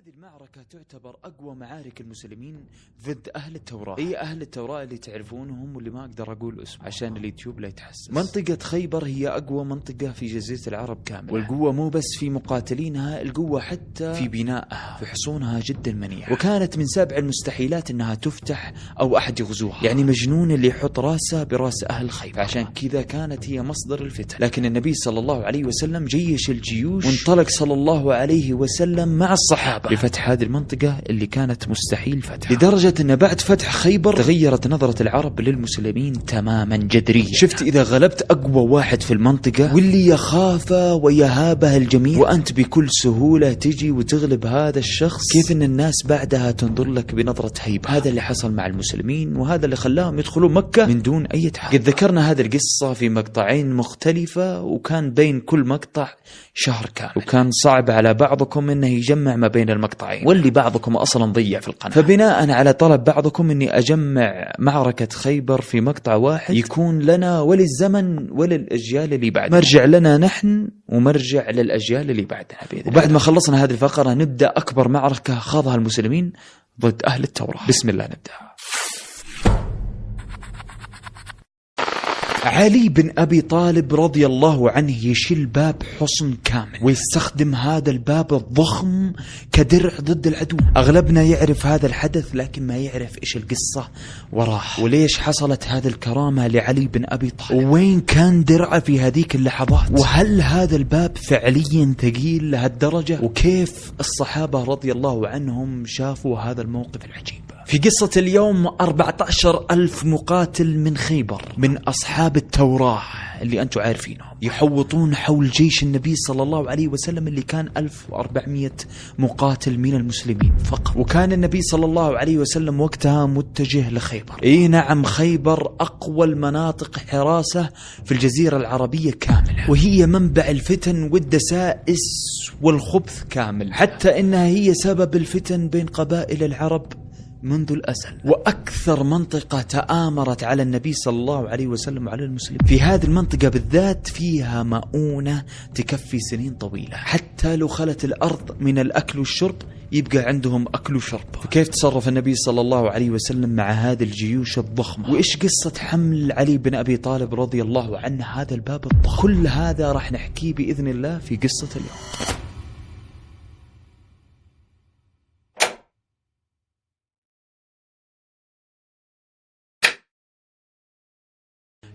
هذه المعركة تعتبر أقوى معارك المسلمين ضد أهل التوراة. هي أهل التوراة اللي تعرفونهم واللي ما أقدر أقول اسم عشان اليوتيوب لا يتحسس. منطقة خيبر هي أقوى منطقة في جزيرة العرب كاملة، والقوة مو بس في مقاتلينها، القوة حتى في بنائها، في حصونها جدا منيعة، وكانت من 7 المستحيلات أنها تفتح أو أحد يغزوها. يعني مجنون اللي يحط راسه براس أهل خيبر، عشان كذا كانت هي مصدر الفتن. لكن النبي صلى الله عليه وسلم جيش الجيوش وانطلق صلى الله عليه وسلم مع الصحابة لفتح هذه المنطقة اللي كانت مستحيل فتحها، لدرجة أن بعد فتح خيبر تغيرت نظرة العرب للمسلمين تماما جذريا. شفت إذا غلبت أقوى واحد في المنطقة واللي يخافه ويهابه الجميع، وأنت بكل سهولة تجي وتغلب هذا الشخص، كيف أن الناس بعدها تنظر لك بنظرة هيبة. هذا اللي حصل مع المسلمين، وهذا اللي خلاهم يدخلون مكة من دون أي تحدي. قد ذكرنا هذه القصة في مقطعين مختلفة، وكان بين كل مقطع شهر كامل، وكان صعب على بعضكم أنه يجمع ما بين المقطعين، واللي بعضكم أصلا ضيع في القناة. فبناء على طلب بعضكم أني أجمع معركة خيبر في مقطع واحد يكون لنا وللزمن وللأجيال اللي بعد، مرجع لنا نحن ومرجع للأجيال اللي بعدنا بإذن. وبعد ما خلصنا هذه الفقرة نبدأ أكبر معركة خاضها المسلمين ضد أهل التوراة. بسم الله نبدأ. علي بن أبي طالب رضي الله عنه يشيل باب حصن كامل، ويستخدم هذا الباب الضخم كدرع ضد العدو. أغلبنا يعرف هذا الحدث لكن ما يعرف إيش القصة وراه، وليش حصلت هذه الكرامة لعلي بن أبي طالب، وين كان درعه في هذيك اللحظات، وهل هذا الباب فعليا ثقيل لهالدرجة، وكيف الصحابة رضي الله عنهم شافوا هذا الموقف العجيب. في قصة اليوم 14,000 مقاتل من خيبر من أصحاب التوراة اللي أنتم عارفينهم يحوطون حول جيش النبي صلى الله عليه وسلم اللي كان 1400 مقاتل من المسلمين فقط. وكان النبي صلى الله عليه وسلم وقتها متجه لخيبر. اي نعم، خيبر أقوى المناطق حراسة في الجزيرة العربية كاملة، وهي منبع الفتن والدسائس والخبث كامل، حتى إنها هي سبب الفتن بين قبائل العرب منذ الأزل، وأكثر منطقة تآمرت على النبي صلى الله عليه وسلم وعلى المسلمين. في هذه المنطقة بالذات فيها مؤونة تكفي سنين طويلة، حتى لو خلت الأرض من الأكل والشرب يبقى عندهم أكل وشرب. فكيف تصرف النبي صلى الله عليه وسلم مع هذه الجيوش الضخمة؟ وإيش قصة حمل علي بن أبي طالب رضي الله عنه هذا الباب الضخم؟ كل هذا راح نحكيه بإذن الله في قصة اليوم.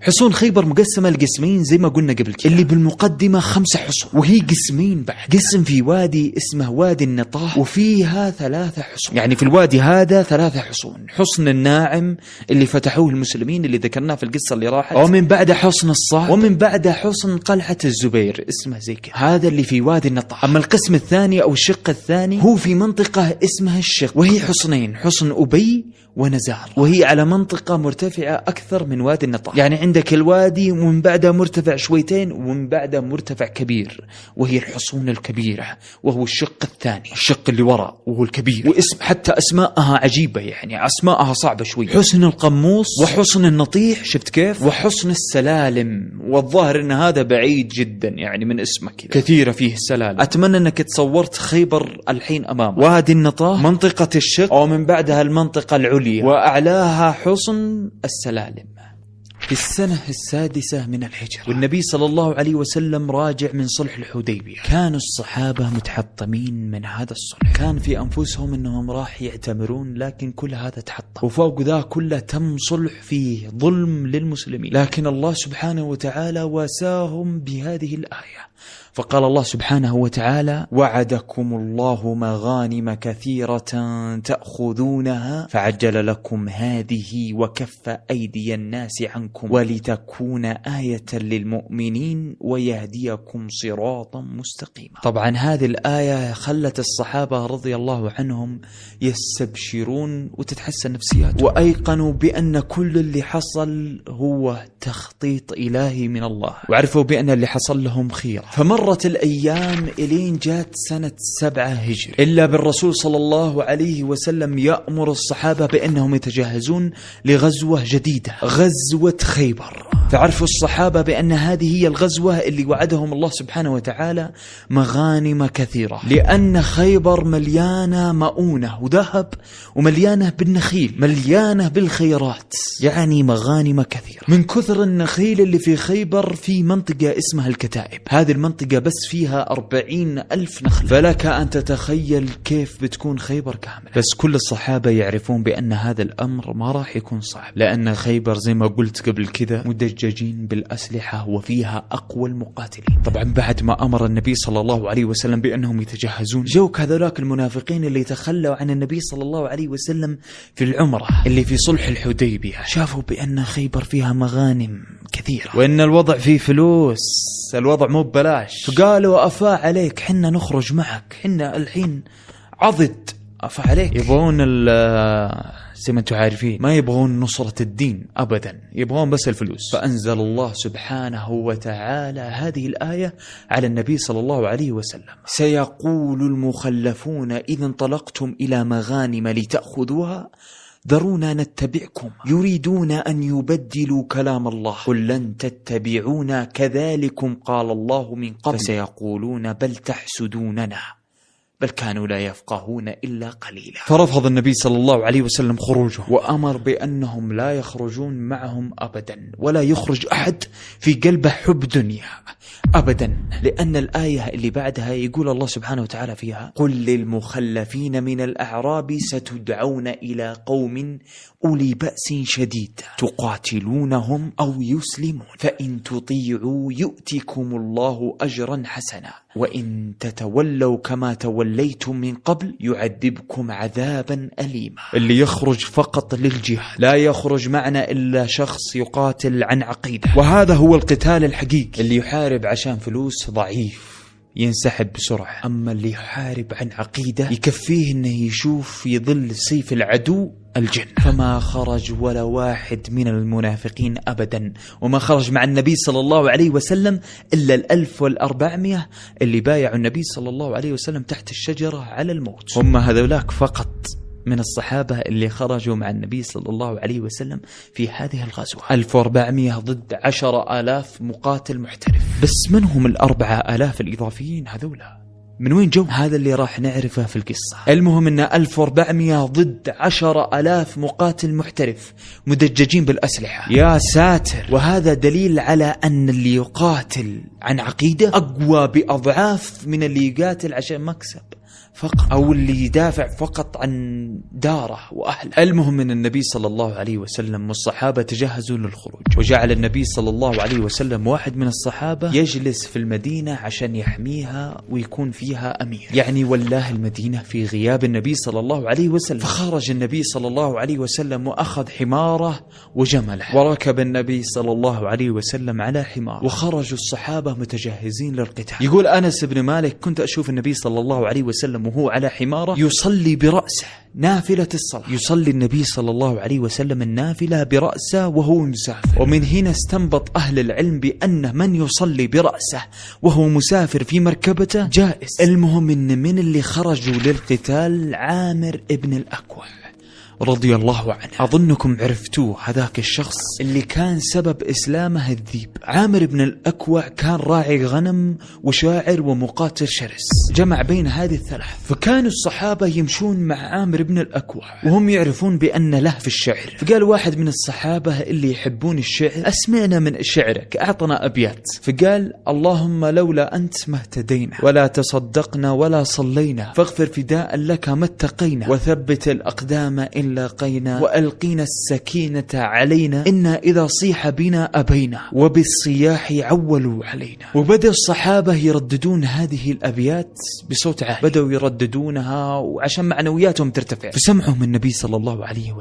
حصون خيبر مقسمة لقسمين زي ما قلنا قبل كده. اللي بالمقدمة 5 حصون، وهي قسمين بعد. قسم في وادي اسمه وادي النطاح، وفيها 3 حصون. يعني في الوادي هذا 3 حصون: حصن الناعم اللي فتحوه المسلمين اللي ذكرناه في القصة اللي راحت، ومن بعد حصن الصعب، ومن بعد حصن قلعة الزبير اسمه زي كده. هذا اللي في وادي النطاح. أما القسم الثاني أو الشق الثاني هو في منطقة اسمها الشق، وهي حصنين: حصن أبي ونزار، وهي على منطقة مرتفعة أكثر من وادي النطاح. يعني عندك الوادي ومن بعده مرتفع شويتين ومن بعده مرتفع كبير، وهي الحصون الكبيرة، وهو الشق الثاني، الشق اللي وراء وهو الكبير. واسم حتى أسماءها عجيبة، يعني أسماءها صعبة شوي: حصن القموص، وحصن النطيح، شفت كيف، وحصن السلالم. والظاهر أن هذا بعيد جدا يعني من اسمه كذا، كثيرة فيه السلالم. أتمنى أنك تصورت خيبر الحين أمامك. وادي النطاح، منطقة الشق، ومن بعدها المنطقة العليا، وأعلاها حصن السلالم. في السنة 6 من الهجرة، والنبي صلى الله عليه وسلم راجع من صلح الحديبية. كانوا الصحابة متحطمين من هذا الصلح، كان في أنفسهم أنهم راح يعتمرون، لكن كل هذا تحطم، وفوق ذا كله تم صلح فيه ظلم للمسلمين. لكن الله سبحانه وتعالى واساهم بهذه الآية، فقال الله سبحانه وتعالى: وعدكم الله مغانم كثيرة تأخذونها فعجل لكم هذه وكف أيدي الناس عنكم ولتكون آية للمؤمنين ويهديكم صراطا مستقيما. طبعا هذه الآية خلت الصحابة رضي الله عنهم يستبشرون وتتحسن نفسياتهم، وأيقنوا بأن كل اللي حصل هو تخطيط إلهي من الله، وعرفوا بأن اللي حصل لهم خير. فمرت الأيام إلين جات سنة 7 هجري، إلا بالرسول صلى الله عليه وسلم يأمر الصحابة بأنهم يتجهزون لغزوة جديدة، غزوة خيبر. فعرفوا الصحابة بأن هذه هي الغزوة اللي وعدهم الله سبحانه وتعالى مغانم كثيرة، لأن خيبر مليانة مؤونة وذهب ومليانة بالنخيل، مليانة بالخيرات، يعني مغانم كثيرة. من كثر النخيل اللي في خيبر في منطقة اسمها الكتائب، هذه المنطقة بس فيها 40,000 نخل، فلك أن تتخيل كيف بتكون خيبر كاملة. بس كل الصحابة يعرفون بأن هذا الأمر ما راح يكون صعب، لأن خيبر زي ما قلت قبل كذا مدججين بالأسلحة وفيها أقوى المقاتلين. طبعا بعد ما أمر النبي صلى الله عليه وسلم بأنهم يتجهزون، جوك هذولاك المنافقين اللي تخلوا عن النبي صلى الله عليه وسلم في العمرة اللي في صلح الحديبية، شافوا بأن خيبر فيها مغانم كثيرة وإن الوضع فيه فلوس، الوضع مو ببلاش، فقالوا أفا عليك حنا نخرج معك، حنا الحين عضد أفا عليك. يبغون زي ما انتم عارفين ما يبغون نصرة الدين أبدا، يبغون بس الفلوس. فأنزل الله سبحانه وتعالى هذه الآية على النبي صلى الله عليه وسلم: سيقول المخلفون إذا انطلقتم إلى مغانم لتأخذوها ذرونا نتبعكم يريدون أن يبدلوا كلام الله قل لن تتبعونا كذلكم قال الله من قبل فسيقولون بل تحسدوننا بل كانوا لا يفقهون إلا قليلا. فرفض النبي صلى الله عليه وسلم خروجه، وأمر بأنهم لا يخرجون معهم أبدا، ولا يخرج أحد في قلبه حب دنيا أبدا، لأن الآية اللي بعدها يقول الله سبحانه وتعالى فيها: قل للمخلفين من الأعراب ستدعون إلى قوم أولي بأس شديد تقاتلونهم أو يسلمون فإن تطيعوا يؤتكم الله أجرا حسنا وإن تتولوا كما توليتم من قبل يعذبكم عذابا أليما. اللي يخرج فقط للجهاد، لا يخرج معنا إلا شخص يقاتل عن عقيدة، وهذا هو القتال الحقيقي. اللي يحارب عشان فلوس ضعيف ينسحب بسرعة، أما اللي يحارب عن عقيدة يكفيه إنه يشوف في ظل سيف العدو الجنة. فما خرج ولا واحد من المنافقين أبدا، وما خرج مع النبي صلى الله عليه وسلم إلا 1400 اللي بايعوا النبي صلى الله عليه وسلم تحت الشجرة على الموت. هم هذولاك فقط من الصحابة اللي خرجوا مع النبي صلى الله عليه وسلم في هذه الغزوة، 1400 ضد 10,000 مقاتل محترف. بس من هم 4,000 الإضافيين هذولا؟ من وين جو؟ هذا اللي راح نعرفه في القصة. المهم أن 1400 ضد 10,000 مقاتل محترف مدججين بالأسلحة، يا ساتر. وهذا دليل على أن اللي يقاتل عن عقيدة أقوى بأضعاف من اللي يقاتل عشان مكسب فقط، أو اللي يدافع فقط عن داره وأهله. المهم أن النبي صلى الله عليه وسلم والصحابة تجهزوا للخروج، وجعل النبي صلى الله عليه وسلم واحد من الصحابة يجلس في المدينة عشان يحميها ويكون فيها أمير، يعني والله المدينة في غياب النبي صلى الله عليه وسلم. فخرج النبي صلى الله عليه وسلم وأخذ حماره وجمله، وركب النبي صلى الله عليه وسلم على حمار، وخرجوا الصحابة متجهزين للقتال. يقول أنس بن مالك: كنت أشوف النبي صلى الله عليه وسلم وهو على حماره يصلي برأسه نافلة الصلاة، يصلي النبي صلى الله عليه وسلم النافلة برأسه وهو مسافر. ومن هنا استنبط أهل العلم بأن من يصلي برأسه وهو مسافر في مركبته جائز. المهم إن من اللي خرجوا للقتال عامر ابن الأكوع رضي الله عنه، أظنكم عرفتوه، هذاك الشخص اللي كان سبب إسلامه الذيب. عامر بن الأكوع كان راعي غنم وشاعر ومقاتل شرس، جمع بين هذه الثلاث. فكانوا الصحابة يمشون مع عامر بن الأكوع وهم يعرفون بأن له في الشعر، فقال واحد من الصحابة اللي يحبون الشعر: أسمعنا من شعرك، أعطنا أبيات. فقال: اللهم لولا أنت ما اهتدينا ولا تصدقنا ولا صلينا فاغفر فداء لك ما اتقينا وثبت الأقدام إن لاقينا وألقينا السكينة علينا إنا إذا صيح بنا أبينا وبالصياح عولوا علينا. وبدأ الصحابة يرددون هذه الأبيات بصوت عالي، بدأوا يرددونها وعشان معنوياتهم ترتفع. فسمعهم النبي صلى الله عليه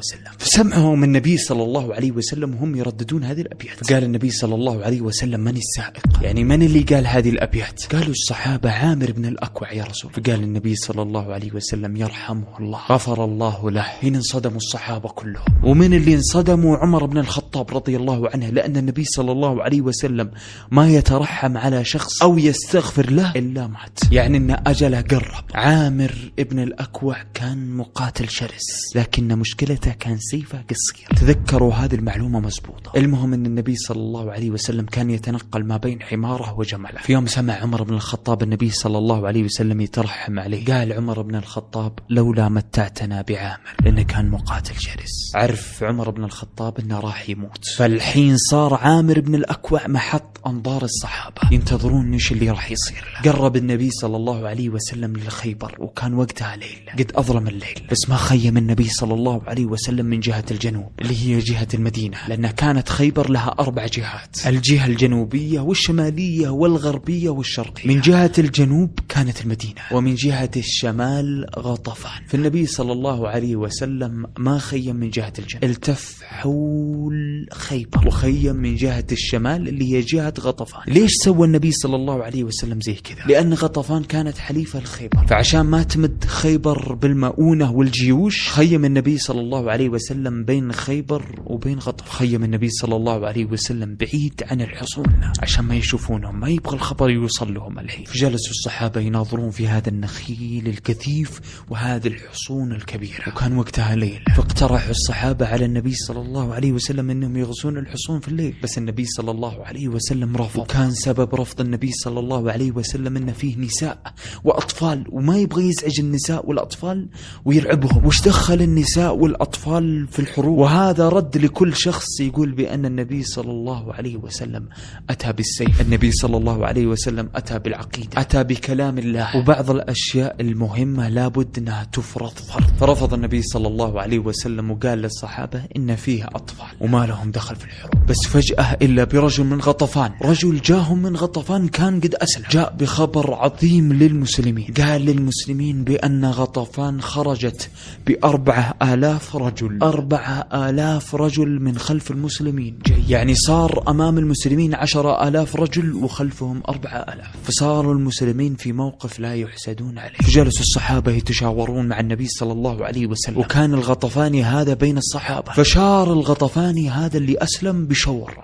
وسلم وهم يرددون هذه الأبيات. فقال النبي صلى الله عليه وسلم: من السائق؟ يعني من اللي قال هذه الأبيات؟ قالوا الصحابة: عامر بن الأكوع يا رسول. فقال النبي صلى الله عليه وسلم: يرحمه الله، غفر الله له. حين انصدموا الصحابة كلهم. ومن اللي انصدموا عمر بن الخطاب رضي الله عنه، لأن النبي صلى الله عليه وسلم ما يترحم على شخص أو يستغفر له إلا مات، يعني أن أجله قرب. عامر ابن الأكوع كان مقاتل شرس، لكن مشكلته كان سيفه قصير. تذكروا هذه المعلومة مزبوطة. المهم أن النبي صلى الله عليه وسلم كان يتنقل ما بين حماره وجمله. في يوم سمع عمر بن الخطاب النبي صلى الله عليه وسلم يترحم عليه، قال عمر بن الخطاب لولا متعتنا بعامر، لأنه كان مقاتل شرس. عرف عمر بن الخطاب أنه راح يموت، فالحين صار عامر بن الأكوع محط أنظار الصحابة ينتظرون إيش اللي راح يصير له. قرب النبي صلى الله عليه وسلم للخيبر، وكان وقتها ليل، قد أظلم الليل، بس ما خيم النبي صلى الله عليه وسلم من جهة الجنوب اللي هي جهة المدينة، لأن كانت خيبر لها 4 جهات: الجهة الجنوبية والشمالية والغربية والشرقية. من جهة الجنوب كانت المدينة، ومن جهة الشمال غطفان. فالنبي صلى الله عليه وسلم ما خيم من جهة الجنوب، التف حول خيبر وخيم من جهة الشمال اللي هي جهة غطفان. ليش سوى النبي صلى الله عليه وسلم زي كذا؟ لأن غطفان كانت حليفة لخيبر، فعشان ما تمد خيبر بالمؤونة والجيوش خيم النبي صلى الله عليه وسلم بين خيبر وبين غطفان. خيم النبي صلى الله عليه وسلم بعيد عن الحصون عشان ما يشوفونهم، ما يبغى الخبر يوصل لهم الحين. فجلسوا الصحابة يناظرون في هذا النخيل الكثيف وهذه الحصون الكبيرة، وكان وقتها ليل. فاقترحوا الصحابة على النبي صلى الله عليه وسلم أنهم يغزون الحصون في الليل، بس النبي صلى الله عليه وسلم رفض. وكان سبب رفض النبي صلى الله عليه وسلم أن فيه نساء وأطفال، وما يبغى يزعج النساء والأطفال ويرعبهم. وش دخل النساء والأطفال في الحروب؟ وهذا رد لكل شخص يقول بأن النبي صلى الله عليه وسلم أتى بالسيف. النبي صلى الله عليه وسلم أتى بالعقيدة، أتى بكلام الله، وبعض الأشياء المهمة لابد أنها تفرض فرض. فرفض النبي صلى الله عليه وسلم وقال للصحابة إن فيه أطفال وما لهم دخل في الحروب. بس فجأة إلا برجل من غطفان، رجل جاهم من غطفان كان قد أسلم، جاء بخبر عظيم للمسلمين. قال للمسلمين بأن غطفان خرجت ب4,000 رجل، 4,000 رجل من خلف المسلمين جاي، يعني صار أمام المسلمين 10,000 رجل وخلفهم 4,000. فصاروا المسلمين في موقف لا يحسدون عليه. فجلسوا الصحابة يتشاورون مع النبي صلى الله عليه وسلم، وكان الغطفاني هذا بين الصحابة. فشار الغطفاني هذا اللي أسلم بشور،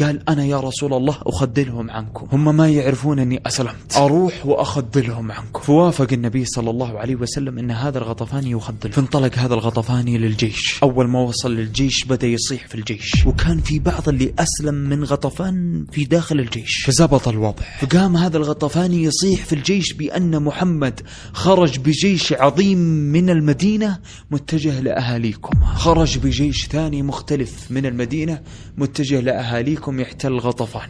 قال أنا يا رسول الله أخذلهم عنكم، هم ما يعرفون أني أسلمت، أروح وأخذلهم عنكم. فوافق النبي صلى الله عليه وسلم أن هذا الغطفاني يخذل. فانطلق هذا الغطفاني للجيش. أول ما وصل للجيش بدأ يصيح في الجيش، وكان في بعض اللي أسلم من غطفان في داخل الجيش، فزبط الوضع. فقام هذا الغطفاني يصيح في الجيش بأن محمد خرج بجيش عظيم من المدينة متجه لأهاليكم، خرج بجيش ثاني مختلف من المدينة متجه لأهاليكم يحتل غطفان،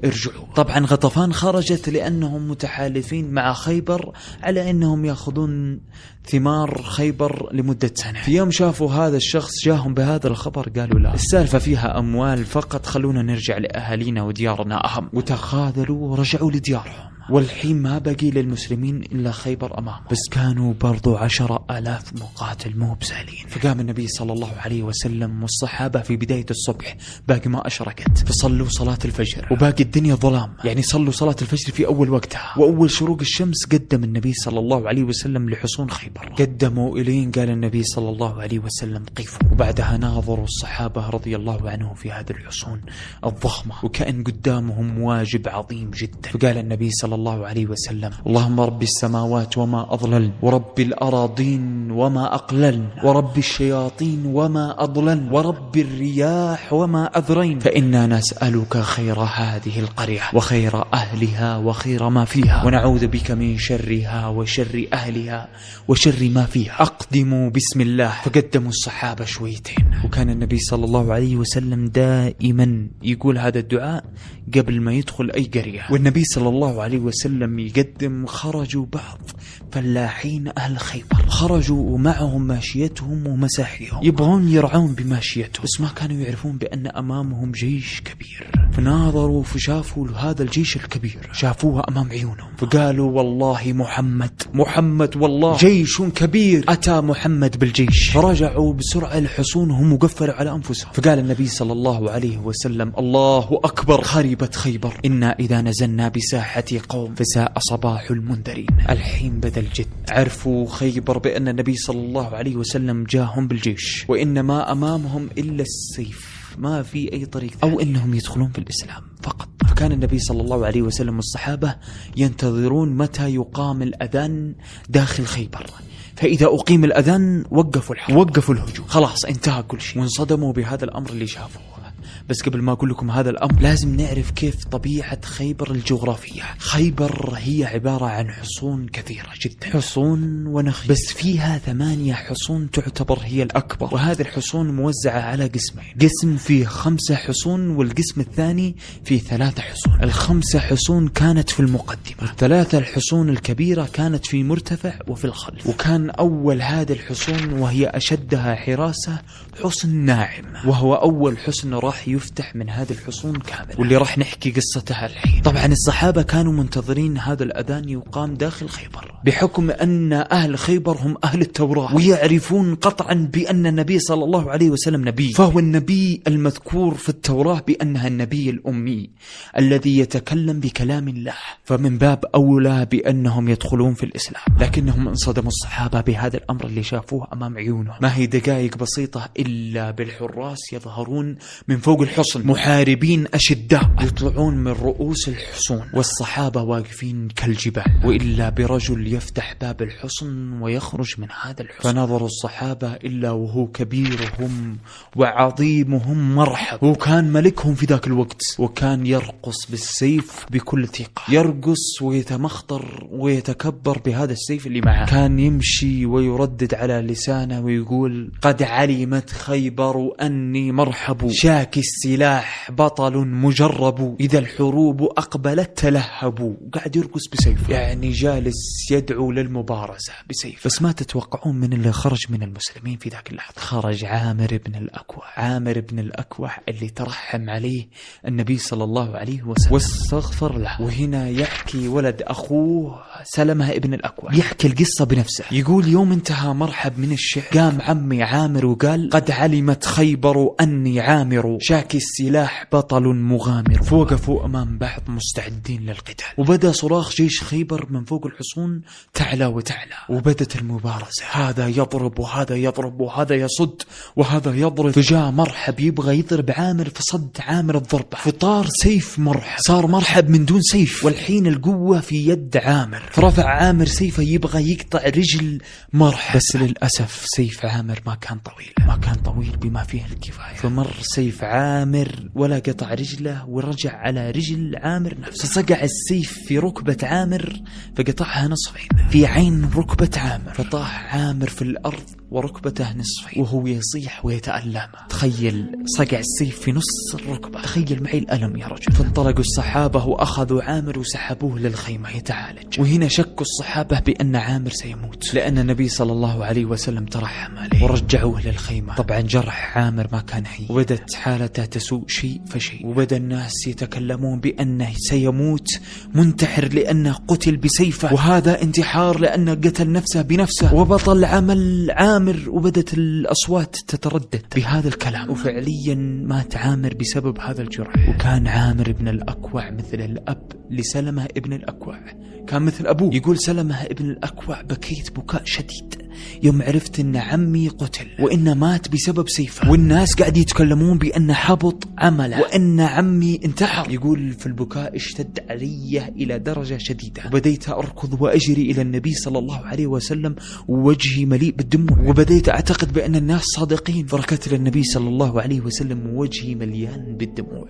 ارجعوا. طبعا غطفان خرجت لأنهم متحالفين مع خيبر على أنهم يأخذون ثمار خيبر لمدة سنة. في يوم شافوا هذا الشخص جاهم بهذا الخبر قالوا لا، السالفة فيها أموال فقط، خلونا نرجع لأهالينا وديارنا أهم. وتخاذلوا ورجعوا لديارهم. والحين ما بقي للمسلمين إلا خيبر أمامهم، بس كانوا برضو 10,000 مقاتل مو بسهلين. فقام النبي صلى الله عليه وسلم والصحابة في بداية الصبح، باقي ما أشرقت، فصلوا صلاة الفجر وباقي الدنيا ظلام، يعني صلوا صلاة الفجر في أول وقتها. وأول شروق الشمس قدم النبي صلى الله عليه وسلم لحصون خيبر، قدموا إلين قال النبي صلى الله عليه وسلم قفوا. وبعدها ناظروا الصحابة رضي الله عنهم في هذه الحصون الضخمة، وكأن قدامهم واجب عظيم جدا. فقال النبي صلى الله عليه وسلم اللهم رب السماوات وما أضلل، ورب الأراضين وما أقلل، ورب الشياطين وما أضلل، ورب الرياح وما أذرين، فإنا نسألك خير هذه القرية وخير أهلها وخير ما فيها، ونعوذ بك من شرها وشر أهلها وشر ما فيها. أقدموا بسم الله. فقدموا الصحابة شويتين. وكان النبي صلى الله عليه وسلم دائما يقول هذا الدعاء قبل ما يدخل أي قرية. والنبي صلى الله عليه وسلم يقدم خرجوا بعض فلاحين أهل خيبر، خرجوا ومعهم ماشيتهم ومساحيهم، يبغون يرعون بماشيتهم، بس ما كانوا يعرفون بأن أمامهم جيش كبير. فناظروا فشافوا هذا الجيش الكبير، شافوها أمام عيونهم، فقالوا والله محمد والله جيش كبير، أتى محمد بالجيش. فرجعوا بسرعة لحصونهم وقفلوا على أنفسهم. فقال النبي صلى الله عليه وسلم الله أكبر، خربت خيبر، إنا إذا نزلنا بساحة قوم فساء صباح المنذرين. الحين بدأ الجد، عرفوا خيبر بأن النبي صلى الله عليه وسلم جاهم بالجيش، وإن ما أمامهم إلا السيف، ما في أي طريق أو إنهم يدخلون في الإسلام فقط. فكان النبي صلى الله عليه وسلم والصحابة ينتظرون متى يقام الأذان داخل خيبر، فإذا أقيم الأذان وقفوا الحرب، وقفوا الهجوم، خلاص انتهى كل شيء. وانصدموا بهذا الأمر اللي شافوه. بس قبل ما أقول لكم هذا الأمر لازم نعرف كيف طبيعة خيبر الجغرافية. خيبر هي عبارة عن حصون كثيرة جدا، حصون ونخيل، بس فيها 8 حصون تعتبر هي الأكبر. وهذه الحصون موزعة على قسمين، قسم فيه 5 حصون والقسم الثاني فيه 3 حصون. ال5 حصون كانت في المقدمة، ال3 الحصون الكبيرة كانت في مرتفع وفي الخلف. وكان أول هذه الحصون وهي أشدها حراسة حصن ناعم، وهو أول حصن راح يفتح من هذه الحصون كامل، واللي راح نحكي قصتها الحين. طبعا الصحابة كانوا منتظرين هذا الأذان يقام داخل خيبر، بحكم أن أهل خيبر هم أهل التوراة، ويعرفون قطعا بأن النبي صلى الله عليه وسلم نبي، فهو النبي المذكور في التوراة بأنها النبي الأمي الذي يتكلم بكلام الله، فمن باب أولى بأنهم يدخلون في الإسلام. لكنهم انصدموا الصحابة بهذا الأمر اللي شافوه أمام عيونهم. ما هي دقائق بسيطة إلا بالحراس يظهرون من فوق الحصن، محاربين أشداء يطلعون من رؤوس الحصون، والصحابة واقفين كالجبال، وإلا برجل يفتح باب الحصن ويخرج من هذا الحصن. فنظروا الصحابة إلا وهو كبيرهم وعظيمهم مرحب، وكان ملكهم في ذاك الوقت، وكان يرقص بالسيف بكل ثقة، يرقص ويتمخطر ويتكبر بهذا السيف اللي معه. كان يمشي ويردد على لسانه ويقول قد علمت خيبر أني مرحب، شاكي السلاح بطل مجرب، إذا الحروب أقبلت تلهب. قاعد يرقص بسيف، يعني جالس يدعو للمبارزة بسيف. بس ما تتوقعون من اللي خرج من المسلمين في ذاك اللحظة؟ خرج عامر بن الأكوع، عامر بن الأكوع اللي ترحم عليه النبي صلى الله عليه وسلم واستغفر له. وهنا يحكي ولد أخوه سلمة ابن الأكوع، يحكي القصة بنفسه، يقول يوم انتهى مرحب من الشعر قام عمي عامر وقال قد علمت خيبر أني عامر، شاكي السلاح بطل مغامر. فوقفوا أمام بعض مستعدين للقتال، وبدأ صراخ جيش خيبر من فوق الحصون تعلى وتعلى، وبدت المبارزة، هذا يضرب وهذا يضرب وهذا يصد وهذا يضرب. فجاء مرحب يبغى يضرب عامر، فصد عامر الضربة، فطار سيف مرحب، صار مرحب من دون سيف، والحين القوة في يد عامر. فرفع عامر سيفه يبغى يقطع رجل مرحب، بس للأسف سيف عامر ما كان طويل بما فيه الكفاية، فمر سيف عامر ولا قطع رجله، ورجع على رجل عامر نفسه، فصقع السيف في ركبة عامر فقطعها نصفين في عين ركبة عامر، فطاح عامر في الأرض وركبته نصفين وهو يصيح ويتألم. تخيل صقع السيف في نص الركبة، تخيل معي الألم يا رجل. فانطلقوا الصحابة وأخذوا عامر وسحبوه للخيمة يتعالج. وهنا شكوا الصحابة بأن عامر سيموت، لأن النبي صلى الله عليه وسلم ترحم عليه، ورجعوه للخيمة. طبعا جرح عامر ما كان هين، وبدت حالته تسوء شيء فشيء، وبدأ الناس يتكلمون بأنه سيموت منتحر لأنه قتل بسيفه، وهذا انتحار لأنه قتل نفسه بنفسه، وبطل عمل عامر. وبدت الأصوات تتردد بهذا الكلام، وفعليا مات عامر بسبب هذا الجرح. وكان عامر بن الأكوع مثل الأب لسلمة ابن الأكوع، كان مثل أبوه. يقول سلمة ابن الأكوع بكيت بكاء شديد يوم عرفت أن عمي قتل وإنه مات بسبب سيفه، والناس قاعد يتكلمون بأنه حبط عمله وأن عمي انتحر. يقول في البكاء اشتد علي إلى درجة شديدة، وبديت أركض وأجري إلى النبي صلى الله عليه وسلم ووجهي مليء بالدموع، وبديت أعتقد بأن الناس صادقين، فركضت للنبي صلى الله عليه وسلم ووجهي مليان بالدموع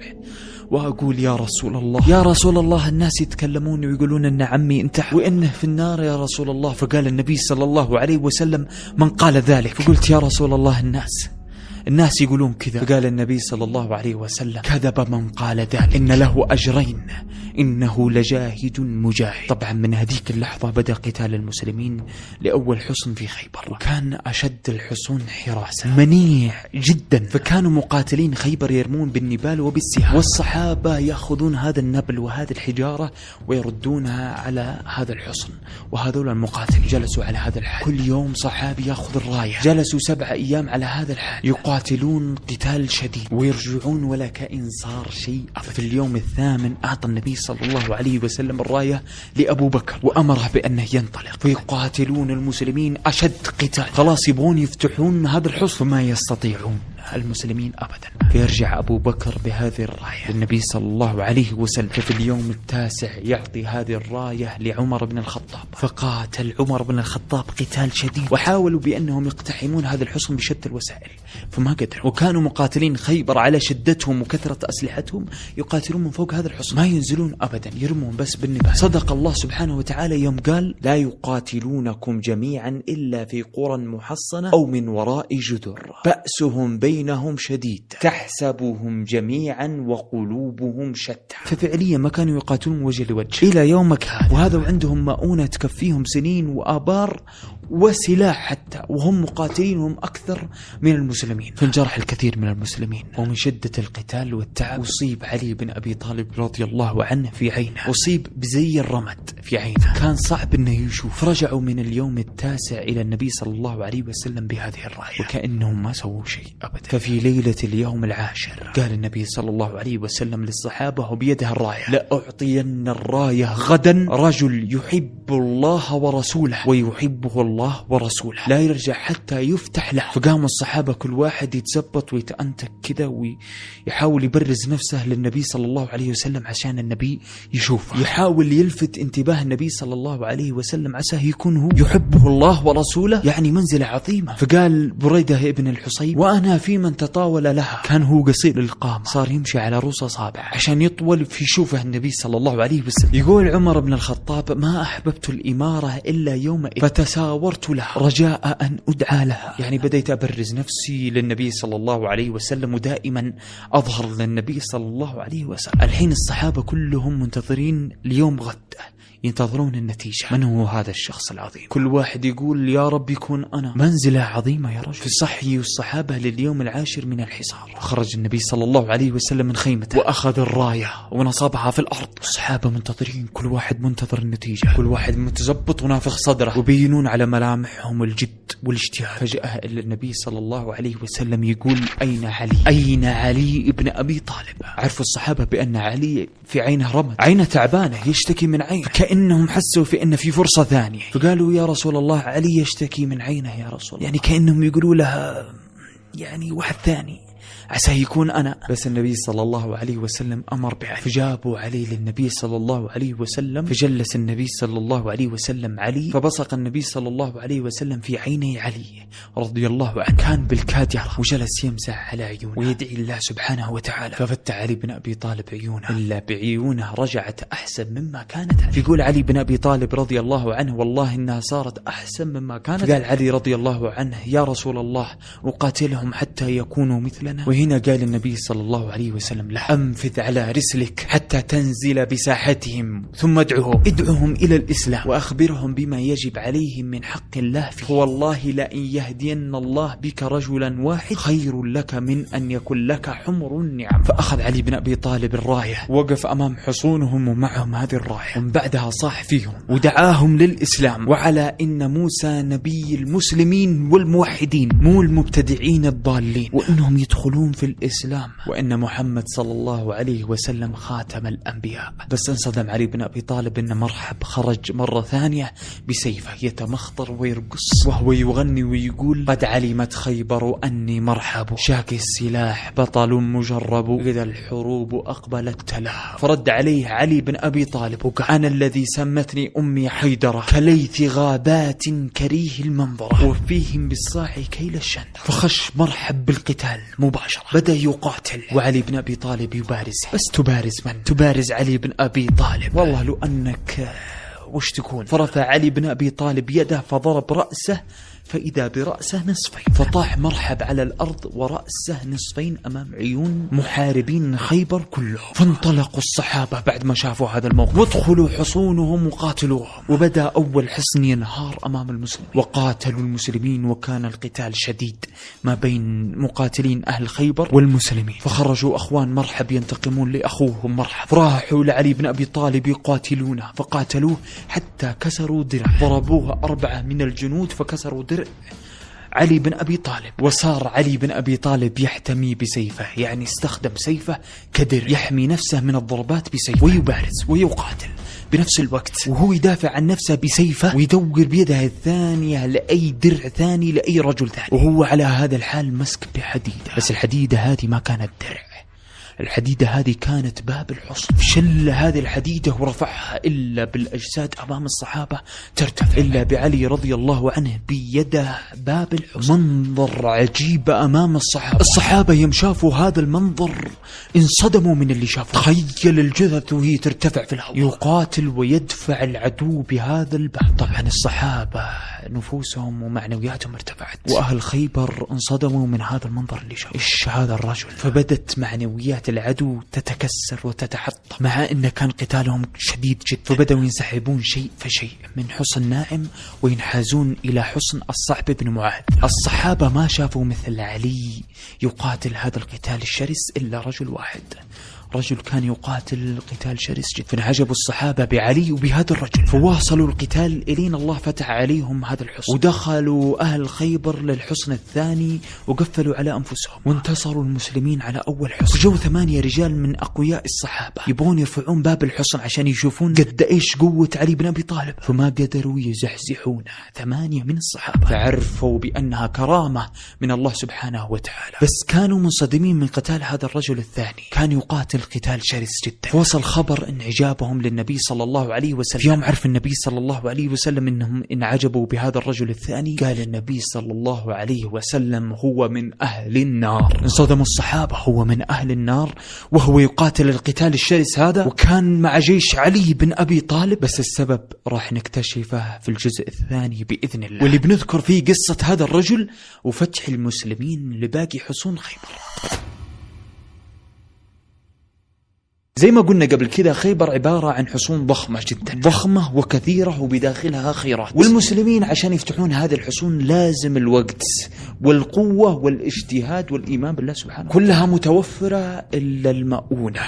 وأقول يا رسول الله، يا رسول الله، الناس يتكلمون ويقولون أن عمي انتحر وإنه في النار يا رسول الله. فقال النبي صلى الله عليه وسلم من قال ذلك؟ فقلت يا رسول الله الناس، الناس يقولون كذا. فقال النبي صلى الله عليه وسلم كذب من قال ذلك، إن له أجرين، إنه لجاهد مجاهد. طبعا من هذيك اللحظة بدأ قتال المسلمين لأول حصن في خيبر، وكان أشد الحصون حراسة، منيع جدا. فكانوا مقاتلين خيبر يرمون بالنبال وبالسهام، والصحابة يأخذون هذا النبل وهذه الحجارة ويردونها على هذا الحصن. وهذول المقاتلين جلسوا على هذا الحال، كل يوم صحابي يأخذ الراية، جلسوا 7 أيام على هذا الحال يقاتلون قتال شديد ويرجعون ولا كأن صار شيء. في اليوم الثامن أعطى النبي صلى الله عليه وسلم الراية لأبو بكر وأمره بأنه ينطلق، فيقاتلون المسلمين أشد قتال، خلاص يبغون يفتحون هذا الحصن فما يستطيعون المسلمين أبدا. فيرجع أبو بكر بهذه الراية للنبي صلى الله عليه وسلم. ففي اليوم التاسع يعطي هذه الراية لعمر بن الخطاب، فقاتل عمر بن الخطاب قتال شديد، وحاولوا بأنهم يقتحمون هذا الحصن بشتى الوسائل فما قدروا. وكانوا مقاتلين خيبر على شدتهم وكثرة أسلحتهم يقاتلون من فوق هذا الحصن، ما ينزلون أبدا، يرمون بس بالنبال. صدق الله سبحانه وتعالى يوم قال لا يقاتلونكم جميعا إلا في قرى محصنة أو من وراء جدر بأسهم بينهم شديد تحسبهم جميعا وقلوبهم شتى. ففعليا ما كانوا يقاتلون وجه لوجه إلى يومك هذا، وهذا وعندهم مؤونة تكفيهم سنين وآبار وسلاح حتى، وهم مقاتلين وهم أكثر من المسلمين. فانجرح الكثير من المسلمين، ومن شدة القتال والتعب أصيب علي بن أبي طالب رضي الله عنه في عينه، أصيب بزي الرمد في عينه، كان صعب أنه يشوف. فرجعوا من اليوم التاسع إلى النبي صلى الله عليه وسلم بهذه الراية وكأنهم ما سووا شيء أبدا. ففي ليلة اليوم العاشر قال النبي صلى الله عليه وسلم للصحابة وبيده الراية لأعطين الراية غدا رجل يحب الله ورسوله ويحبه الله ورسوله لا يرجع حتى يفتح له. فقاموا الصحابة كل واحد يتزبط ويتأنتك كذا ويحاول يبرز نفسه للنبي صلى الله عليه وسلم عشان النبي يشوفه، يحاول يلفت انتباه النبي صلى الله عليه وسلم عساه يكون هو يحبه الله ورسوله، يعني منزلة عظيمة. فقال بريدة ابن الحصيب وأنا في من تطاول لها، كان هو قصير القامة، صار يمشي على رؤوس أصابع عشان يطول في شوفه النبي صلى الله عليه وسلم. يقول عمر بن الخطاب ما أحببت الإمارة إلا يومئذ فتساورت لها رجاء أن أدعى لها، يعني بديت أبرز نفسي للنبي صلى الله عليه وسلم ودائما أظهر للنبي صلى الله عليه وسلم. الحين الصحابة كلهم منتظرين ليوم غد، ينتظرون النتيجة. من هو هذا الشخص العظيم؟ كل واحد يقول يا رب يكون أنا. منزلة عظيمة يا رجل. في صحي الصحابة لليوم العاشر من الحصار، خرج النبي صلى الله عليه وسلم من خيمته وأخذ الراية ونصبها في الأرض. الصحابة منتظرين، كل واحد منتظر النتيجة، كل واحد متزبط ونافخ صدره، وبينون على ملامحهم الجد والاجتهاد. فجاء إلى النبي صلى الله عليه وسلم يقول أين علي؟ أين علي ابن أبي طالب؟ عرفوا الصحابة بأن علي في عينه رمد، عينه تعبانة يشتكي من عين، كأنهم حسوا في أن في فرصة ثانية. فقالوا يا رسول الله علي يشتكي من عينه يا رسول الله، يعني كأنهم يقولوا لها يعني واحد ثاني عسى يكون أنا. بس النبي صلى الله عليه وسلم أمر بعلي، فجابوا علي للنبي صلى الله عليه وسلم، فجلس النبي صلى الله عليه وسلم علي، فبصق النبي صلى الله عليه وسلم في عيني علي رضي الله عنه، كان بالكاد يرى، وجلس يمسح على عيونه ويدعي الله سبحانه وتعالى. ففتح علي بن أبي طالب عيونه، إلا بعيونه رجعت أحسن مما كانت عليه. يقول علي بن أبي طالب رضي الله عنه والله إنها صارت أحسن مما كانت. قال علي رضي الله عنه يا رسول الله أقاتلهم حتى يكونوا مثلنا. وهنا قال النبي صلى الله عليه وسلم له أنفذ على رسلك حتى تنزل بساحتهم ثم ادعهم إلى الإسلام وأخبرهم بما يجب عليهم من حق الله فيه، فوالله لأن يهدين الله بك رجلا واحد خير لك من أن يكون لك حمر النعم. فأخذ علي بن أبي طالب الراية، وقف أمام حصونهم ومعهم هذه الراية، ومن بعدها صاح فيهم ودعاهم للإسلام، وعلى إن موسى نبي المسلمين والموحدين مو المبتدعين الضالين، وإنهم يدخلون في الإسلام، وإن محمد صلى الله عليه وسلم خاتم الأنبياء. بس انصدم علي بن أبي طالب إن مرحب خرج مرة ثانية بسيفه يتمخضر ويرقص وهو يغني ويقول قد علمت خيبر أني مرحب شاكي السلاح بطل مجرب إذا الحروب أقبلت تلاه. فرد عليه علي بن أبي طالب وقال أنا الذي سمتني أمي حيدرة كليث غابات كريه المنظرة وفيهم بالصاع كيل الشندر. فخش مرحب بالقتال مباشرة، بدأ يقاتل وعلي بن أبي طالب يبارزه. بس تبارز من؟ تبارز علي بن أبي طالب. والله لو أنك وش تكون. فرفع علي بن أبي طالب يده فضرب رأسه فإذا برأسه نصفين، فطاح مرحب على الأرض ورأسه نصفين أمام عيون محاربين خيبر كلهم. فانطلقوا الصحابة بعد ما شافوا هذا الموقف، وادخلوا حصونهم وقاتلوهم. وبدأ أول حصن ينهار أمام المسلمين، وقاتلوا المسلمين، وكان القتال شديد ما بين مقاتلين أهل خيبر والمسلمين. فخرجوا أخوان مرحب ينتقمون لأخوهم مرحب، فراحوا لعلي بن أبي طالب يقاتلونه، فقاتلوه حتى كسروا درعه، ضربوه 4 من الجنود فكسروا درع علي بن أبي طالب. وصار علي بن أبي طالب يحتمي بسيفه، يعني استخدم سيفه كدرع يحمي نفسه من الضربات بسيفه، ويبارز ويقاتل بنفس الوقت، وهو يدافع عن نفسه بسيفه ويدور بيده الثانية لأي درع ثاني لأي رجل ثاني، وهو على هذا الحال مسك بحديدة. بس الحديدة هذه ما كانت درع، الحديدة هذه كانت باب الحصن. شل هذه الحديدة ورفعها، إلا بالأجساد أمام الصحابة ترتفع، إلا بعلي رضي الله عنه بيده باب الحصن. منظر عجيب أمام الصحابة يوم شافوا هذا المنظر انصدموا من اللي شافوا. تخيل الجثث وهي ترتفع في الهواء، يقاتل ويدفع العدو بهذا الباب. طبعا الصحابة نفوسهم ومعنوياتهم ارتفعت، وأهل خيبر انصدموا من هذا المنظر اللي شافوا. إيش هذا الرجل؟ فبدت معنويات العدو تتكسر وتتحطم، مع أن كان قتالهم شديد جدا. فبدأوا ينسحبون شيء فشيء من حصن ناعم وينحازون إلى حصن الصعب بن معاذ. الصحابة ما شافوا مثل علي يقاتل هذا القتال الشرس إلا رجل واحد، رجل كان يقاتل قتال شرس جدا. فانعجبوا الصحابة بعلي وبهذا الرجل، فواصلوا القتال إلين الله فتح عليهم هذا الحصن، ودخلوا أهل خيبر للحصن الثاني وقفلوا على أنفسهم، وانتصروا المسلمين على أول حصن. جو 8 رجال من أقوياء الصحابة يبون يرفعون باب الحصن عشان يشوفون قد إيش قوة علي بن أبي طالب، فما قدروا يزحزحونه 8 من الصحابة، فعرفوا بأنها كرامة من الله سبحانه وتعالى. بس كانوا منصدمين من قتال هذا الرجل الثاني، كان يقاتل القتال شرس جدا. فوصل خبر انعجابهم للنبي صلى الله عليه وسلم. في يوم عرف النبي صلى الله عليه وسلم انهم انعجبوا بهذا الرجل الثاني، قال النبي صلى الله عليه وسلم هو من اهل النار. انصدموا الصحابة، هو من اهل النار وهو يقاتل القتال الشرس هذا، وكان مع جيش علي بن ابي طالب. بس السبب راح نكتشفه في الجزء الثاني باذن الله، واللي بنذكر فيه قصة هذا الرجل وفتح المسلمين لباقي حصون خيبر. زي ما قلنا قبل كذا، خيبر عبارة عن حصون ضخمة جدا، ضخمة وكثيرة وبداخلها خيرات، والمسلمين عشان يفتحون هذه الحصون لازم الوقت والقوة والاجتهاد والإيمان بالله سبحانه، كلها متوفرة إلا المؤونة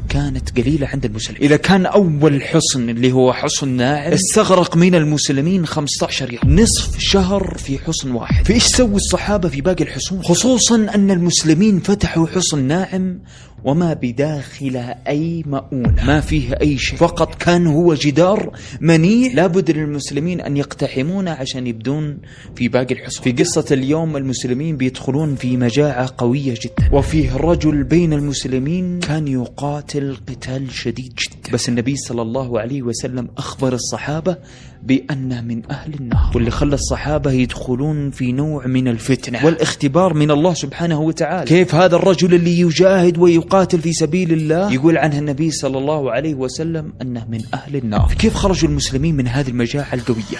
كانت قليلة عند المسلمين. إذا كان أول حصن اللي هو حصن ناعم استغرق من المسلمين 15 يوم، نصف شهر في حصن واحد. فإيش سووا الصحابة في باقي الحصون؟ خصوصا أن المسلمين فتحوا حصن ناعم وما بداخله أي مؤونة، ما فيه أي شيء، فقط كان هو جدار منيع لابد للمسلمين أن يقتحمونه عشان يبدون في باقي الحصون. في قصة اليوم المسلمين بيدخلون في مجاعة قوية جدا، وفيه رجل بين المسلمين كان يقاتل قتال شديد جدا، بس النبي صلى الله عليه وسلم أخبر الصحابة بأنه من أهل النار، واللي خلى الصحابة يدخلون في نوع من الفتنة والاختبار من الله سبحانه وتعالى. كيف هذا الرجل اللي يجاهد ويقاتل في سبيل الله يقول عنه النبي صلى الله عليه وسلم أنه من أهل النار؟ كيف خرجوا المسلمين من هذه المجاعة القوية؟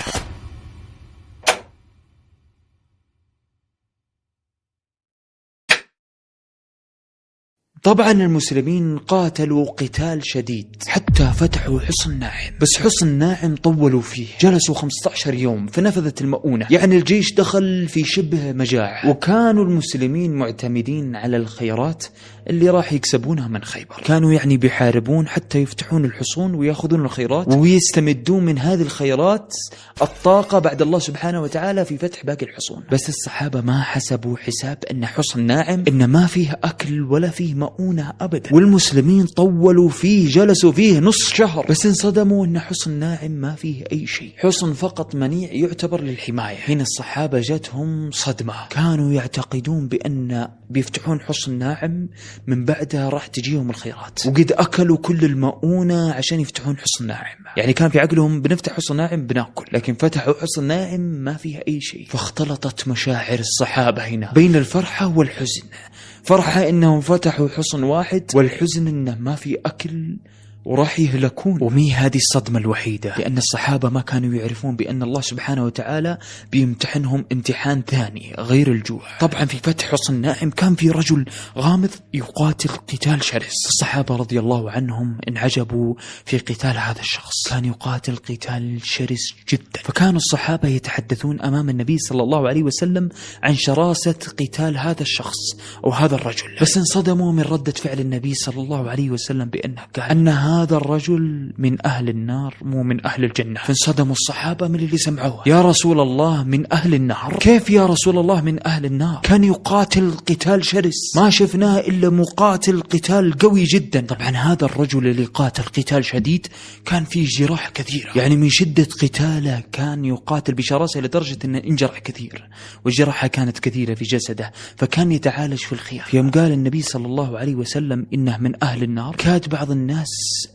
طبعا المسلمين قاتلوا قتال شديد حتى فتحوا حصن ناعم، بس حصن ناعم طولوا فيه، جلسوا 15 يوم فنفذت المؤونة، يعني الجيش دخل في شبه مجاعة، وكانوا المسلمين معتمدين على الخيرات اللي راح يكسبونها من خيبر، كانوا يعني بيحاربون حتى يفتحون الحصون ويأخذون الخيرات ويستمدون من هذه الخيرات الطاقة بعد الله سبحانه وتعالى في فتح باقي الحصون. بس الصحابة ما حسبوا حساب أن حصن ناعم إن ما فيه أكل ولا فيه مؤونة أبدا، والمسلمين طولوا فيه، جلسوا فيه نص شهر، بس انصدموا أن حصن ناعم ما فيه أي شيء، حصن فقط منيع يعتبر للحماية. حين الصحابة جاتهم صدمة، كانوا يعتقدون بأن بيفتحون حصن ناعم من بعدها راح تجيهم الخيرات، وقد أكلوا كل المؤونة عشان يفتحون حصن ناعم، يعني كان في عقلهم بنفتح حصن ناعم بناكل، لكن فتحوا حصن ناعم ما فيها أي شيء. فاختلطت مشاعر الصحابة هنا بين الفرحة والحزن، فرحة إنهم فتحوا حصن واحد، والحزن إنه ما في أكل وراح يهلكون. ومي هذه الصدمة الوحيدة، لأن الصحابة ما كانوا يعرفون بأن الله سبحانه وتعالى بيمتحنهم امتحان ثاني غير الجوع. طبعا في فتح حصن ناعم كان في رجل غامض يقاتل قتال شرس. الصحابة رضي الله عنهم انعجبوا في قتال هذا الشخص، كان يقاتل قتال شرس جدا. فكانوا الصحابة يتحدثون أمام النبي صلى الله عليه وسلم عن شراسة قتال هذا الشخص أو هذا الرجل، بس انصدموا من ردة فعل النبي صلى الله عليه وسلم بأنه قال أن هذا الرجل من أهل النار مو من أهل الجنة. فانصدموا الصحابة من اللي سمعوه، يا رسول الله من أهل النار؟ كيف يا رسول الله من أهل النار؟ كان يقاتل قتال شرس، ما شفناه إلا مقاتل قتال قوي جدا. طبعا هذا الرجل اللي قاتل قتال شديد كان فيه جراح كثيرة، يعني من شدة قتاله كان يقاتل بشراسة لدرجة أنه انجرح كثير، والجراحة كانت كثيرة في جسده، فكان يتعالج في الخيام. يوم قال النبي صلى الله عليه وسلم إنه من أهل النار، كاد بعض الناس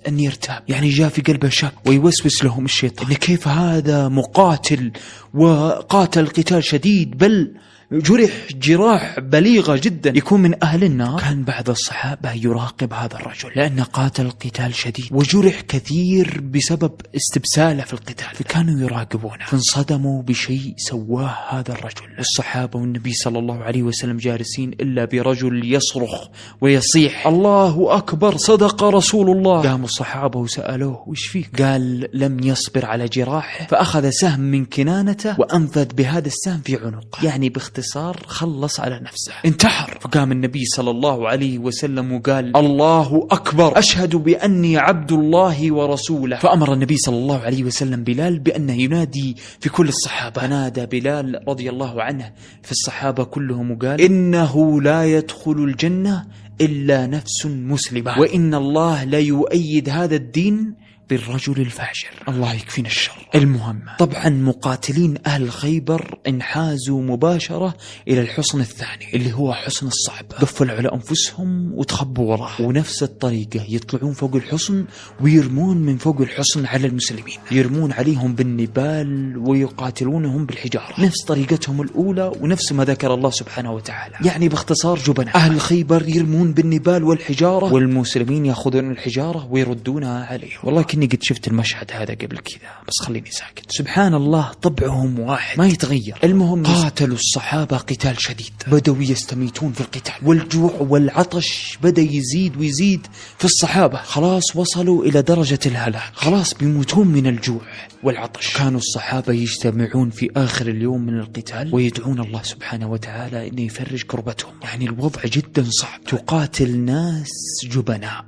أن يرتاب، يعني جاء في قلبه شك ويوسوس لهم الشيطان إن كيف هذا مقاتل وقاتل قتال شديد بل جرح جراح بليغة جدا يكون من أهل النار. كان بعض الصحابة يراقب هذا الرجل لأنه قاتل قتال شديد وجرح كثير بسبب استبساله في القتال، فكانوا يراقبونه. فانصدموا بشيء سواه هذا الرجل. الصحابة والنبي صلى الله عليه وسلم جالسين إلا برجل يصرخ ويصيح الله أكبر صدق رسول الله. قاموا الصحابة وسألوه وش فيك؟ قال لم يصبر على جراحه فأخذ سهم من كنانته وأنفذ بهذا السهم في عنقه، يعني باختصار خلص على نفسه، انتحر. فقام النبي صلى الله عليه وسلم وقال الله أكبر أشهد بأني عبد الله ورسوله. فأمر النبي صلى الله عليه وسلم بلال بأنه ينادي في كل الصحابة. نادى بلال رضي الله عنه في الصحابة كلهم وقال إنه لا يدخل الجنة إلا نفس مسلمة، وإن الله لا يؤيد هذا الدين بالرجل الفاجر. الله يكفينا الشر. المهم طبعا مقاتلين أهل خيبر انحازوا مباشرة إلى الحصن الثاني اللي هو حصن الصعب، قفلوا على أنفسهم وتخبوا وراه، ونفس الطريقة يطلعون فوق الحصن ويرمون من فوق الحصن على المسلمين، يرمون عليهم بالنبال ويقاتلونهم بالحجارة، نفس طريقتهم الأولى ونفس ما ذكر الله سبحانه وتعالى. يعني باختصار جبناء أهل خيبر يرمون بالنبال والحجارة والمسلمين يأخذون الحجارة ويردونها عليهم. والله كني قد شفت المشهد هذا قبل كذا بس خليني ساكت. سبحان الله طبعهم واحد ما يتغير. المهم قاتلوا الصحابة قتال شديد، بدأوا يستميتون في القتال، والجوع والعطش بدأ يزيد ويزيد في الصحابة، خلاص وصلوا إلى درجة الهلاك، خلاص بيموتون من الجوع والعطش. كانوا الصحابة يجتمعون في آخر اليوم من القتال ويدعون الله سبحانه وتعالى إنه يفرج كربتهم. يعني الوضع جدا صعب، تقاتل ناس جبناء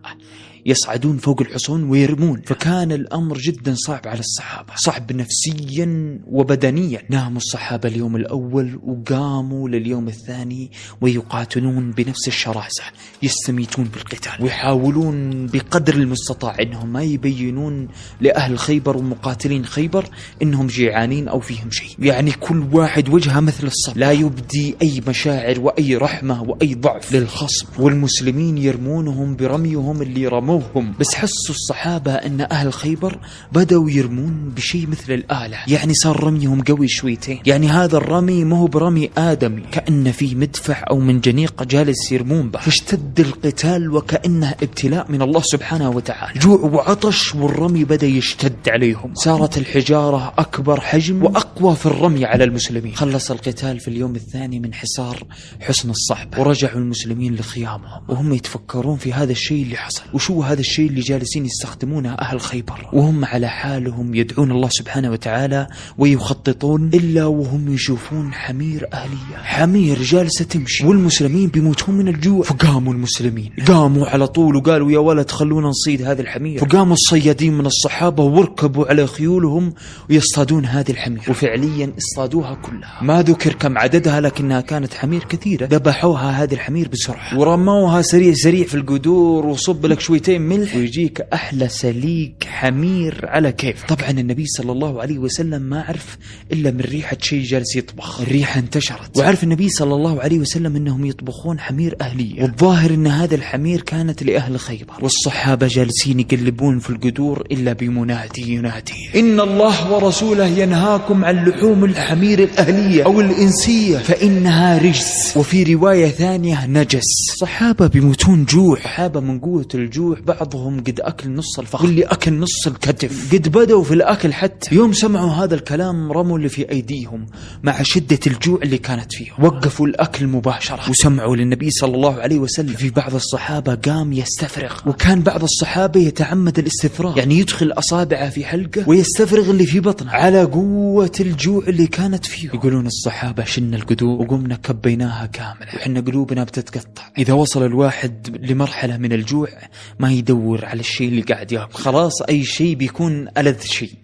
يصعدون فوق الحصون ويرمون، فكان الأمر جدا صعب على الصحابة، صعب نفسيا وبدنيا. ناموا الصحابة اليوم الأول وقاموا لليوم الثاني ويقاتلون بنفس الشراسة، يستميتون بالقتال ويحاولون بقدر المستطاع إنهم ما يبينون لأهل خيبر ومقاتلين خيبر إنهم جيعانين أو فيهم شيء، يعني كل واحد وجهه مثل الصبر، لا يبدي أي مشاعر وأي رحمة وأي ضعف للخصم. والمسلمين يرمونهم برميهم اللي رموهم، بس حسوا الصحابة أن أهل خيبر بدأوا يرمون بشيء مثل الآلة، يعني صار رميهم قوي شويتين، يعني هذا الرمي ما هو برمي آدمي، كأن في مدفع أو منجنيق جالس يرمون به، فاشتد القتال وكأنه ابتلاء من الله سبحانه وتعالى، جوع وعطش والرمي بدأ يشتد عليهم، صارت الحجارة أكبر حجم وأقوى في الرمي على المسلمين. خلص القتال في اليوم الثاني من حصار حصن الصعب، ورجعوا المسلمين لخيامهم وهم يتفكرون في هذا الشيء اللي حصل، وشو هذا الشيء اللي جالسين يستخدمونه أهل خيبر، وهم على حالهم يدعون الله سبحانه وتعالى ويخططون، إلا وهم يشوفون حمير أهلية، حمير جالسة تمشي والمسلمين بيموتون من الجوع. فقاموا المسلمين قاموا على طول وقالوا يا ولد خلونا نصيد هذه الحمير، فقاموا الصيادين من الصحابة وركبوا على خيولهم ويصطادون هذه الحمير، وفعليا اصطادوها كلها، ما ذكر كم عددها لكنها كانت حمير كثيرة. ذبحوها هذه الحمير بسرعة ورموها سريع سريع في القدور، وصب لك شويتين ملح ويجيك أحلى سليك حمير على كيف. طبعا النبي صلى الله عليه وسلم ما عرف إلا من ريحة شيء جالس يطبخ، الريحة انتشرت، وعرف النبي صلى الله عليه وسلم أنهم يطبخون حمير أهلية، والظاهر أن هذا الحمير كانت لأهل خيبر. والصحابة جالسين يقلبون في القدور إلا بمنادي ينادي إن الله ورسوله ينهاكم عن لحوم الحمير الأهلية أو الإنسية فإنها رجس، وفي رواية ثانية نجس. صحابة بيموتون جوع، صحابة من قوة الجوع بعضهم قد أكل نص الفخذ واللي أكل نص الكتف، قد بدوا في الأكل. حتى يوم سمعوا هذا الكلام رموا اللي في أيديهم مع شدة الجوع اللي كانت فيهم، وقفوا الأكل مباشرة وسمعوا للنبي صلى الله عليه وسلم. في بعض الصحابة قام يستفرغ، وكان بعض الصحابة يتعمد الاستفراغ، يعني يدخل أصابعه في حلقه ويستفرغ اللي في بطنه على قوة الجوع اللي كانت فيه. يقولون الصحابة شلنا القدور وقمنا كبيناها كاملة وحنا قلوبنا بتتقطع. إذا وصل الواحد لمرحلة من الجوع ما يدور على الشيء اللي قاعد ياكل، خلاص أي شيء بيكون ألذ شيء.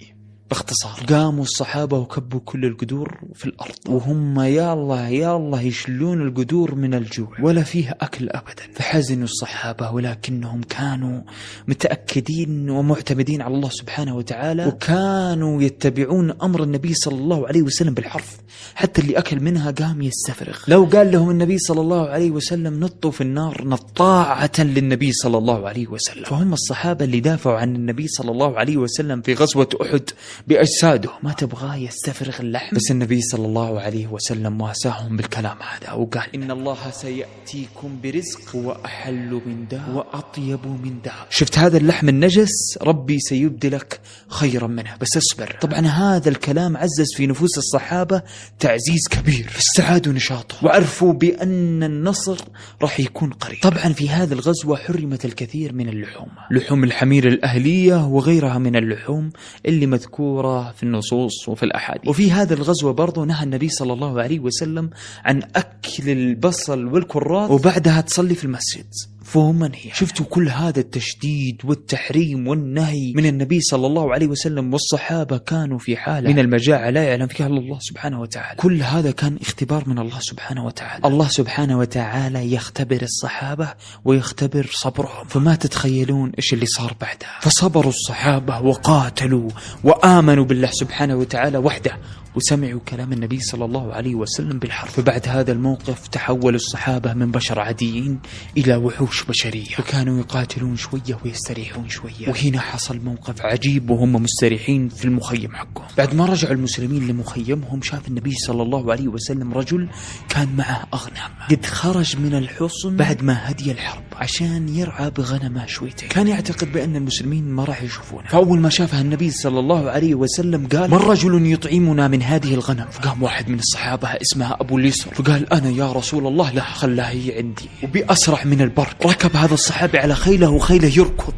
باختصار قاموا الصحابة وكبوا كل القدور في الأرض، وهم يا الله يشلون القدور من الجوع ولا فيه أكل أبدا. فحزنوا الصحابة، ولكنهم كانوا متأكدين ومعتمدين على الله سبحانه وتعالى، وكانوا يتبعون أمر النبي صلى الله عليه وسلم بالحرف. حتى اللي أكل منها قام يستفرغ. لو قال لهم النبي صلى الله عليه وسلم نطوا في النار نطاعة للنبي صلى الله عليه وسلم. فهم الصحابة اللي دافعوا عن النبي صلى الله عليه وسلم في غزوة أحد بأجساده، ما تبغى يستفرغ اللحم. بس النبي صلى الله عليه وسلم واساهم بالكلام هذا وقال إن الله سيأتيكم برزق هو أحل من داء وأطيب من داء. شفت هذا اللحم النجس ربي سيبدلك خيرا منه، بس اصبر. طبعا هذا الكلام عزز في نفوس الصحابة تعزيز كبير، فاستعادوا نشاطهم وعرفوا بأن النصر راح يكون قريب. طبعا في هذه الغزوة حرمت الكثير من اللحوم، لحوم الحمير الأهلية وغيرها من اللحوم اللي مذكورة في النصوص وفي الأحاديث. وفي هذا الغزوة برضو نهى النبي صلى الله عليه وسلم عن أكل البصل والكراث وبعدها تصلي في المسجد، فهم منهي. شفتوا كل هذا التشديد والتحريم والنهي من النبي صلى الله عليه وسلم، والصحابة كانوا في حالة من المجاعة لا يعلم فيها إلا الله سبحانه وتعالى. كل هذا كان اختبار من الله سبحانه وتعالى. الله سبحانه وتعالى يختبر الصحابة ويختبر صبرهم، فما تتخيلون إيش اللي صار بعدها. فصبروا الصحابة وقاتلوا وآمنوا بالله سبحانه وتعالى وحده، وسمعوا كلام النبي صلى الله عليه وسلم بالحرف. فبعد هذا الموقف تحول الصحابة من بشر عاديين إلى وحوش بشرية، فكانوا يقاتلون شوية ويستريحون شوية. وهنا حصل موقف عجيب وهم مستريحين في المخيم حقهم. بعد ما رجعوا المسلمين لمخيمهم شاف النبي صلى الله عليه وسلم رجل كان معه أغنام قد خرج من الحصن بعد ما هدي الحرب عشان يرعى بغنمه شويتين. كان يعتقد بأن المسلمين ما راح يشوفونه، فأول ما شافها النبي صلى الله عليه وسلم قال من رجل يطعمنا من هذه الغنم؟ فقام واحد من الصحابة اسمها أبو اليسر فقال أنا يا رسول الله، لا خلها هي عندي. وبأسرع من البرق ركب هذا الصحابي على خيله وخيله يركض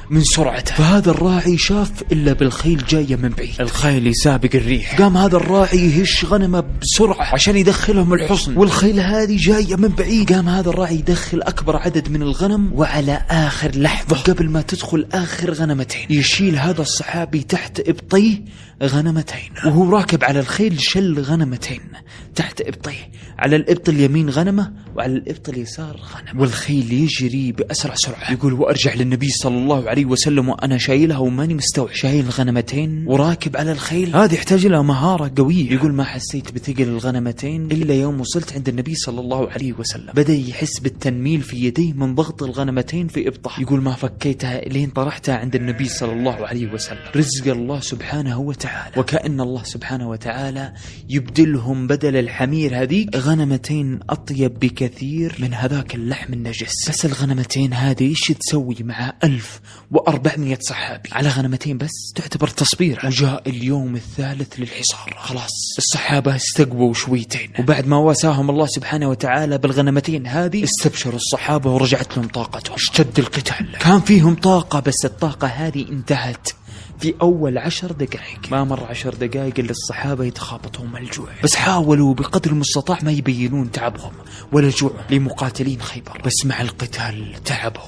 من سرعته. فهذا الراعي شاف إلا بالخيل جاية من بعيد، الخيل يسابق الريح. قام هذا الراعي يهش غنمه بسرعة عشان يدخلهم الحصن، والخيل هذه جاية من بعيد. قام هذا الراعي يدخل أكبر عدد من الغنم، وعلى آخر لحظة قبل ما تدخل آخر غنمتين يشيل هذا الصحابي تحت إبطيه غنمتين، وهو راكب على الخيل شل غنمتين تحت إبطيه، على الإبط اليمين غنمة وعلى الإبط اليسار غنمة، والخيل يجري بأسرع سرعة. يقول وأرجع للنبي صلى الله عليه وسلم وأنا شايلها وماني مستوعب، شايل غنمتين وراكب على الخيل، هذه يحتاج لها مهارة قوية. يقول ما حسيت بثقل الغنمتين إلا يوم وصلت عند النبي صلى الله عليه وسلم، بدأ يحس بالتنميل في يديه من ضغط الغنمتين في إبطه. يقول ما فكيتها لين طرحتها عند النبي صلى الله عليه وسلم. رزق الله سبحانه وتعالى، وكأن الله سبحانه وتعالى يبدلهم بدل الحمير هذيك غنمتين أطيب بكثير من هذاك اللحم النجس. بس الغنمتين هذه إيش تسوي مع 1400 صحابي على غنمتين بس؟ تعتبر تصبير. وجاء اليوم الثالث للحصار، خلاص الصحابة استقبوا شويتين، وبعد ما واساهم الله سبحانه وتعالى بالغنمتين هذه استبشروا الصحابة ورجعت لهم طاقتهم. اشتد القتال، كان فيهم طاقة بس الطاقة هذه انتهت في أول 10 دقائق. ما مر 10 دقائق إلا الصحابة يتخابطون الجوع، بس حاولوا بقدر المستطاع ما يبينون تعبهم ولا جوع لمقاتلين خيبر. بس مع القتال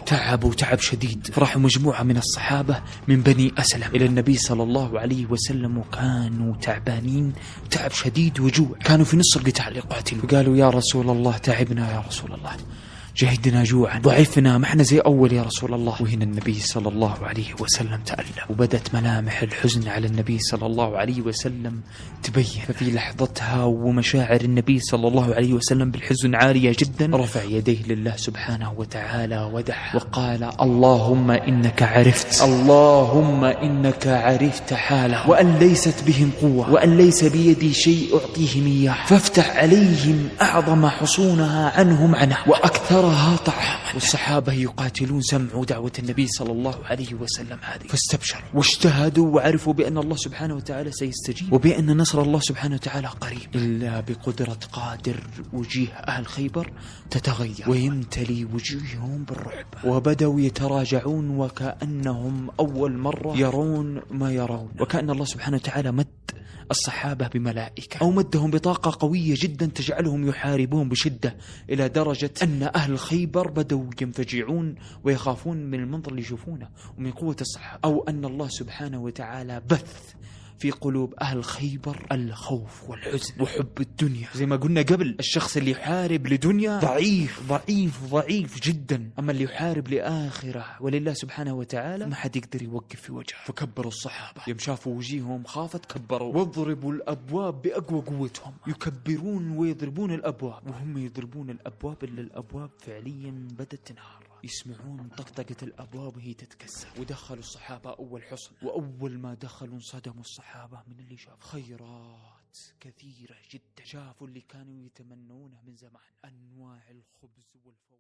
تعبوا تعب شديد. فراحوا مجموعة من الصحابة من بني أسلم إلى النبي صلى الله عليه وسلم، وكانوا تعبانين تعب شديد وجوع، كانوا في نص القتال يقاتلوا. فقالوا يا رسول الله تعبنا يا رسول الله، جهدنا جوعا، ضعفنا، ما احنا زي أول يا رسول الله. وهنا النبي صلى الله عليه وسلم تألم، وبدت ملامح الحزن على النبي صلى الله عليه وسلم تبين. ففي لحظتها ومشاعر النبي صلى الله عليه وسلم بالحزن عالية جدا، رفع يديه لله سبحانه وتعالى ودعا وقال اللهم إنك عرفت حاله، وأن ليست بهم قوة، وأن ليس بيدي شيء أعطيهم إياه، فافتح عليهم أعظم حصونها عنهم عنه، وأكثر أراها طعاما. والصحابة يقاتلون، سمعوا دعوة النبي صلى الله عليه وسلم هذه فاستبشروا واجتهدوا وعرفوا بأن الله سبحانه وتعالى سيستجيب وبأن نصر الله سبحانه وتعالى قريب. إلا بقدرة قادر وجيه أهل خيبر تتغير ويمتلي وجوههم بالرعب، وبدأوا يتراجعون وكأنهم أول مرة يرون ما يرون، وكأن الله سبحانه وتعالى مد الصحابة بملائكة أو مدهم بطاقة قوية جدا تجعلهم يحاربون بشدة، إلى درجة أن أهل خيبر بدأوا ينفجعون ويخافون من المنظر اللي يشوفونه ومن قوة الصحابة، أو أن الله سبحانه وتعالى بث في قلوب أهل خيبر الخوف والحزن وحب الدنيا. زي ما قلنا قبل، الشخص اللي يحارب لدنيا ضعيف ضعيف ضعيف جدا، أما اللي يحارب لآخرة ولله سبحانه وتعالى ما حد يقدر يوقف في وجهه. فكبروا الصحابة، يوم شافوا وجيههم خافت كبروا واضربوا الأبواب بأقوى قوتهم، يكبرون ويضربون الأبواب، وهم يضربون الأبواب إلا الأبواب فعليا بدأت تنهار، يسمعون طقطقة الأبواب وهي تتكسر. ودخلوا الصحابة أول حصن، وأول ما دخلوا انصدموا الصحابة من اللي شاف خيرات كثيرة جدا، شافوا اللي كانوا يتمنونه من زمان، أنواع الخبز والفواكه.